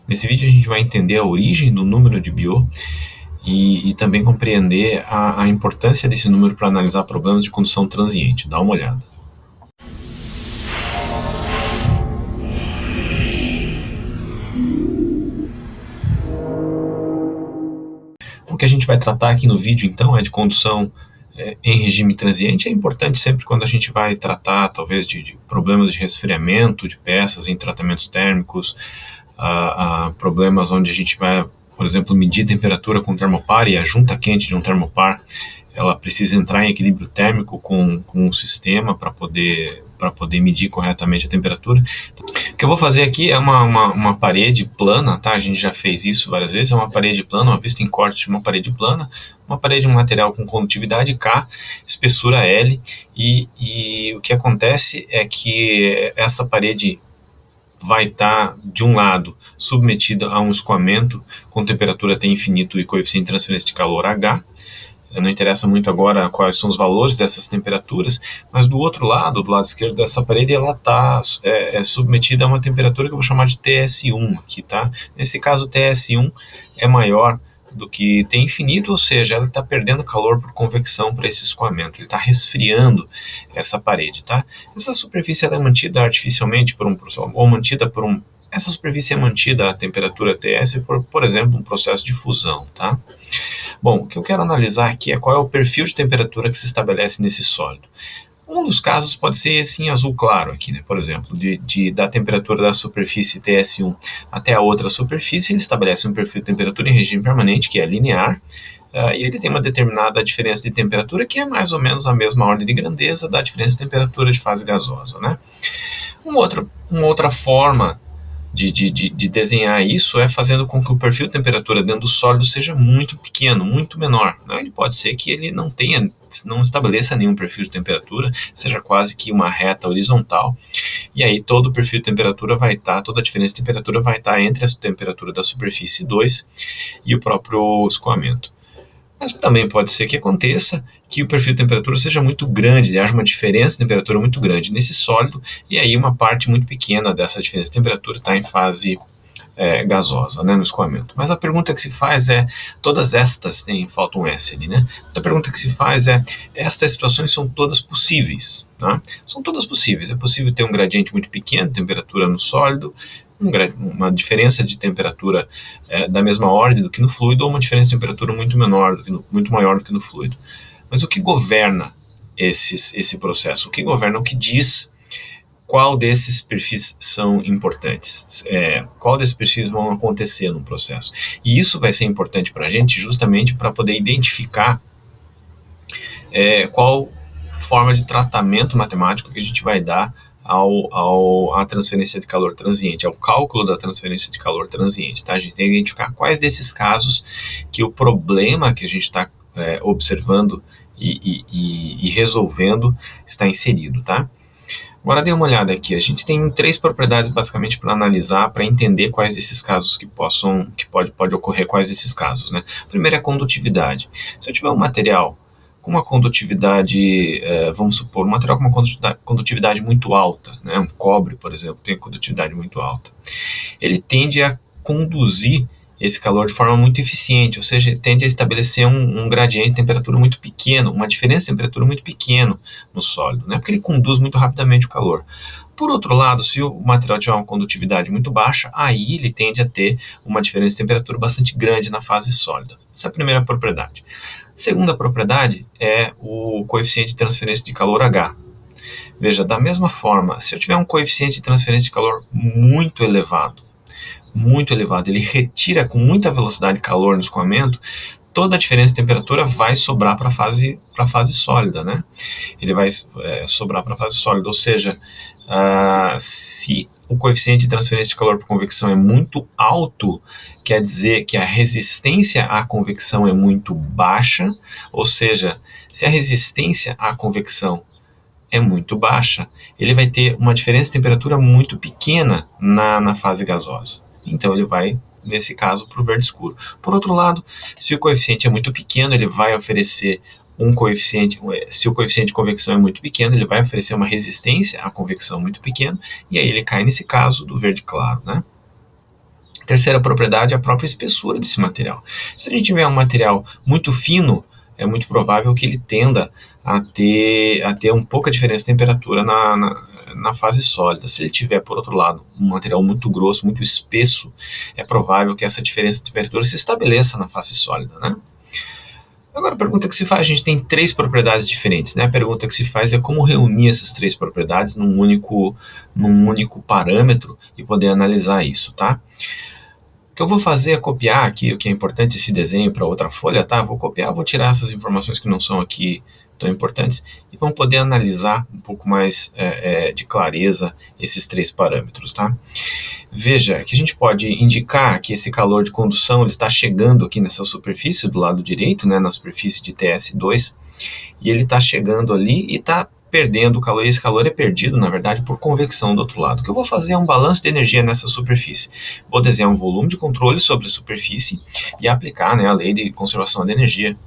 Nesse vídeo a gente vai entender a origem do número de Biot e também compreender a importância desse número para analisar problemas de condução transiente. Dá uma olhada. O que a gente vai tratar aqui no vídeo, então, é de condução em regime transiente. É importante sempre quando a gente vai tratar, talvez, de problemas de resfriamento de peças em tratamentos térmicos, problemas onde a gente vai, por exemplo, medir a temperatura com termopar e a junta quente de um termopar, ela precisa entrar em equilíbrio térmico com o sistema para poder medir corretamente a temperatura. O que eu vou fazer aqui é uma parede plana, tá? A gente já fez isso várias vezes, é uma parede plana, uma vista em corte de uma parede plana, uma parede de um material com condutividade K, espessura L, e o que acontece é que essa parede vai estar, de um lado, submetida a um escoamento com temperatura T infinito e coeficiente de transferência de calor H. Não interessa muito agora quais são os valores dessas temperaturas, mas do outro lado, do lado esquerdo dessa parede, ela está submetida a uma temperatura que eu vou chamar de TS1 aqui, tá? Nesse caso, TS1 é maior do que T infinito, ou seja, ela está perdendo calor por convecção para esse escoamento, ele está resfriando essa parede, tá? Essa superfície ela é mantida artificialmente ou mantida por um... Essa superfície é mantida a temperatura TS por exemplo, um processo de fusão, tá? Bom, o que eu quero analisar aqui é qual é o perfil de temperatura que se estabelece nesse sólido. Um dos casos pode ser esse em azul claro aqui, né? Por exemplo, da temperatura da superfície TS1 até a outra superfície, ele estabelece um perfil de temperatura em regime permanente, que é linear, e ele tem uma determinada diferença de temperatura, que é mais ou menos a mesma ordem de grandeza da diferença de temperatura de fase gasosa, né? Uma outra forma de desenhar isso é fazendo com que o perfil de temperatura dentro do sólido seja muito pequeno, muito menor. Ele pode ser que ele não estabeleça nenhum perfil de temperatura, seja quase que uma reta horizontal, e aí todo o perfil de temperatura vai estar, toda a diferença de temperatura vai estar entre a temperatura da superfície 2 e o próprio escoamento. Mas também pode ser que aconteça que o perfil de temperatura seja muito grande, haja uma diferença de temperatura muito grande nesse sólido, e aí uma parte muito pequena dessa diferença de temperatura está em fase gasosa, né, no escoamento. Mas a pergunta que se faz é, todas estas, falta um S ali, né? A pergunta que se faz é, estas situações são todas possíveis, tá? São todas possíveis, é possível ter um gradiente muito pequeno de temperatura no sólido, uma diferença de temperatura da mesma ordem do que no fluido, ou uma diferença de temperatura muito maior do que no fluido. Mas o que governa esse processo? O que governa, o que diz qual desses perfis são importantes, qual desses perfis vão acontecer no processo. E isso vai ser importante para a gente justamente para poder identificar qual forma de tratamento matemático que a gente vai dar à transferência de calor transiente, ao cálculo da transferência de calor transiente. Tá? A gente tem que identificar quais desses casos que o problema que a gente está observando e resolvendo está inserido, tá? Agora dê uma olhada aqui, a gente tem 3 propriedades basicamente para analisar, para entender quais desses casos pode ocorrer, quais desses casos, né? Primeiro é a condutividade. Se eu tiver um material com uma condutividade, vamos supor, um material com uma condutividade muito alta, né? Um cobre, por exemplo, tem condutividade muito alta. Ele tende a conduzir esse calor de forma muito eficiente, ou seja, tende a estabelecer um gradiente de temperatura muito pequeno, uma diferença de temperatura muito pequeno no sólido, né? Porque ele conduz muito rapidamente o calor. Por outro lado, se o material tiver uma condutividade muito baixa, aí ele tende a ter uma diferença de temperatura bastante grande na fase sólida. Essa é a primeira propriedade. A segunda propriedade é o coeficiente de transferência de calor H. Veja, da mesma forma, se eu tiver um coeficiente de transferência de calor muito elevado, ele retira com muita velocidade calor no escoamento, toda a diferença de temperatura vai sobrar para a fase sólida, né? Ele vai sobrar para a fase sólida, ou seja, se o coeficiente de transferência de calor por convecção é muito alto, quer dizer que a resistência à convecção é muito baixa, ou seja, se a resistência à convecção é muito baixa, ele vai ter uma diferença de temperatura muito pequena na fase gasosa. Então ele vai, nesse caso, para o verde escuro. Por outro lado, se o coeficiente é muito pequeno, ele vai oferecer se o coeficiente de convecção é muito pequeno, ele vai oferecer uma resistência à convecção muito pequena, e aí ele cai nesse caso do verde claro, né? Terceira propriedade é a própria espessura desse material. Se a gente tiver um material muito fino, é muito provável que ele tenda a ter um pouca diferença de temperatura na fase sólida. Se ele tiver, por outro lado, um material muito grosso, muito espesso, é provável que essa diferença de temperatura se estabeleça na fase sólida, né? Agora, a pergunta que se faz, a gente tem três propriedades diferentes, né? A pergunta que se faz é como reunir essas três propriedades num único parâmetro e poder analisar isso, tá? O que eu vou fazer é copiar aqui, o que é importante, esse desenho para outra folha, tá? Vou copiar, vou tirar essas informações que não são aqui tão importantes e vamos poder analisar um pouco mais de clareza esses três parâmetros, tá? Veja que a gente pode indicar que esse calor de condução ele está chegando aqui nessa superfície do lado direito, né, na superfície de TS2, e ele está chegando ali e está perdendo o calor, e esse calor é perdido, na verdade, por convecção do outro lado. O que eu vou fazer é um balanço de energia nessa superfície. Vou desenhar um volume de controle sobre a superfície e aplicar, né, a lei de conservação de energia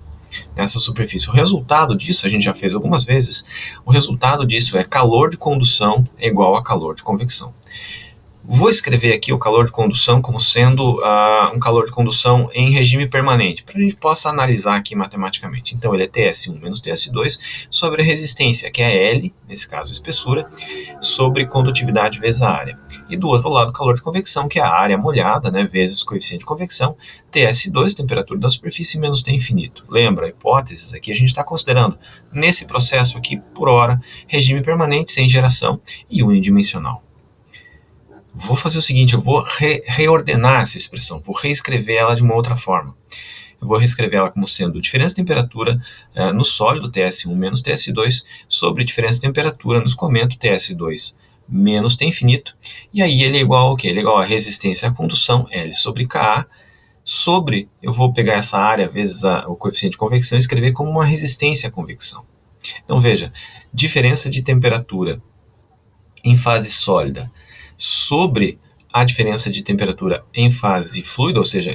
nessa superfície. O resultado disso, a gente já fez algumas vezes, o resultado disso é calor de condução é igual a calor de convecção. Vou escrever aqui o calor de condução como sendo um calor de condução em regime permanente, para a gente possa analisar aqui matematicamente. Então, ele é TS1 menos TS2 sobre a resistência, que é L, nesse caso a espessura, sobre condutividade vezes a área. E do outro lado, o calor de convecção, que é a área molhada, né, vezes coeficiente de convecção, TS2, temperatura da superfície, menos T infinito. Lembra, hipóteses aqui a gente está considerando, nesse processo aqui, por hora, regime permanente sem geração e unidimensional. Vou fazer o seguinte, eu vou reordenar essa expressão, vou reescrever ela de uma outra forma. Eu vou reescrever ela como sendo diferença de temperatura no sólido TS1 menos TS2 sobre diferença de temperatura no escoamento TS2 menos T infinito. E aí ele é igual ao quê? Ele é igual a resistência à condução, L sobre Ka, sobre, eu vou pegar essa área vezes o coeficiente de convecção e escrever como uma resistência à convecção. Então veja, diferença de temperatura em fase sólida sobre a diferença de temperatura em fase fluida, ou seja,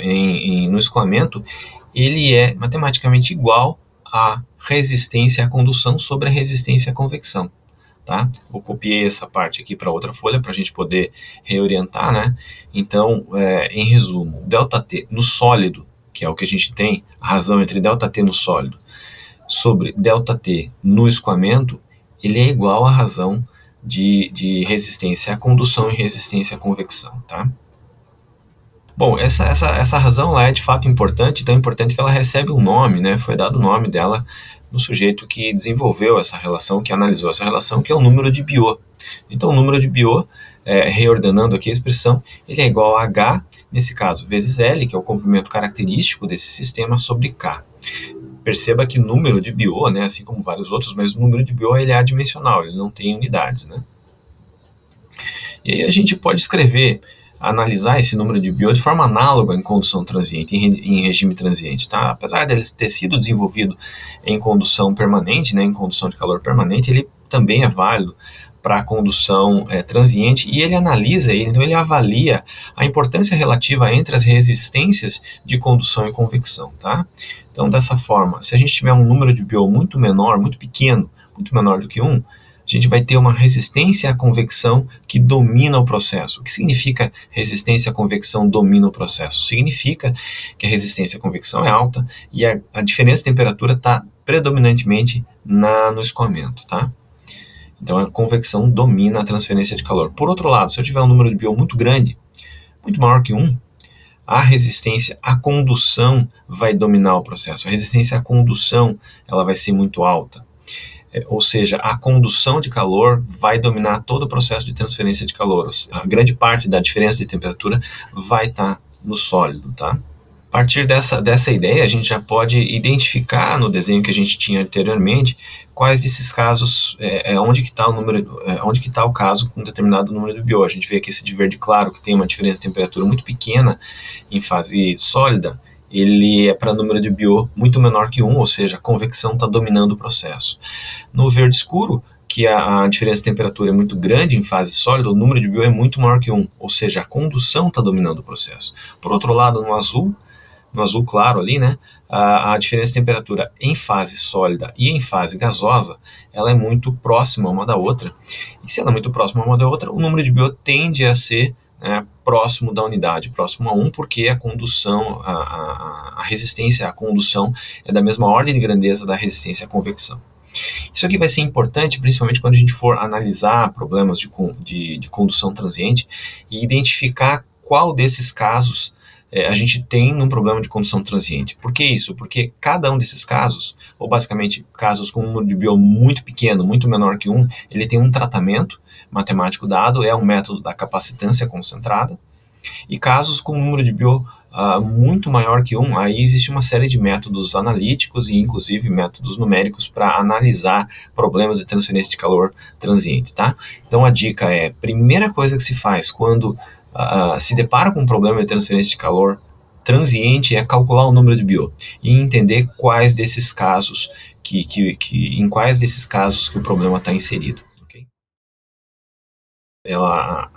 no escoamento, ele é matematicamente igual à resistência à condução sobre a resistência à convecção. Tá? Eu copiei essa parte aqui para outra folha para a gente poder reorientar, né? Então, em resumo, ΔT no sólido, que é o que a gente tem, a razão entre ΔT no sólido sobre ΔT no escoamento, ele é igual à razão de resistência à condução e resistência à convecção, tá? Bom, essa razão lá é de fato importante, tão importante que ela recebe um nome, né? Foi dado o nome dela no sujeito que desenvolveu essa relação, que analisou essa relação, que é o número de Biot. Então, o número de Biot, reordenando aqui a expressão, ele é igual a H, nesse caso, vezes L, que é o comprimento característico desse sistema, sobre K. Perceba que o número de Biot, né, assim como vários outros, mas o número de Biot ele é adimensional, ele não tem unidades, né? E aí a gente pode escrever, analisar esse número de Biot de forma análoga em condução transiente, em regime transiente, tá? Apesar dele ter sido desenvolvido em condução permanente, né, em condução de calor permanente, ele também é válido para a condução transiente e ele analisa ele, então ele avalia a importância relativa entre as resistências de condução e convecção, tá? Então, dessa forma, se a gente tiver um número de Biot muito menor, muito pequeno, muito menor do que 1, a gente vai ter uma resistência à convecção que domina o processo. O que significa resistência à convecção domina o processo? Significa que a resistência à convecção é alta e a diferença de temperatura está predominantemente no escoamento, tá? Então, a convecção domina a transferência de calor. Por outro lado, se eu tiver um número de Biot muito grande, muito maior que 1, a resistência à condução vai dominar o processo. A resistência à condução ela vai ser muito alta. Ou seja, a condução de calor vai dominar todo o processo de transferência de calor. A grande parte da diferença de temperatura vai estar no sólido, tá? A partir dessa ideia, a gente já pode identificar no desenho que a gente tinha anteriormente quais desses casos, onde que está o caso com um determinado número de Biot. A gente vê aqui esse de verde claro, que tem uma diferença de temperatura muito pequena em fase sólida, ele é para número de Biot muito menor que 1, ou seja, a convecção está dominando o processo. No verde escuro, que a diferença de temperatura é muito grande em fase sólida, o número de Biot é muito maior que 1, ou seja, a condução está dominando o processo. Por outro lado, no azul claro ali, né, a diferença de temperatura em fase sólida e em fase gasosa, ela é muito próxima uma da outra. E se ela é muito próxima uma da outra, o número de Biot tende a ser próximo da unidade, próximo a 1, porque a condução, a resistência à condução é da mesma ordem de grandeza da resistência à convecção. Isso aqui vai ser importante, principalmente quando a gente for analisar problemas de condução transiente e identificar qual desses casos a gente tem num problema de condução transiente. Por que isso? Porque cada um desses casos, ou basicamente casos com um número de Biot muito pequeno, muito menor que 1, ele tem um tratamento matemático dado, é um método da capacitância concentrada, e casos com um número de Biot muito maior que 1, aí existe uma série de métodos analíticos e inclusive métodos numéricos para analisar problemas de transferência de calor transiente, tá? Então a dica é, primeira coisa que se faz quando se depara com um problema de transferência de calor transiente é calcular o número de Biot e entender quais desses casos em quais desses casos que o problema está inserido. Okay? Ela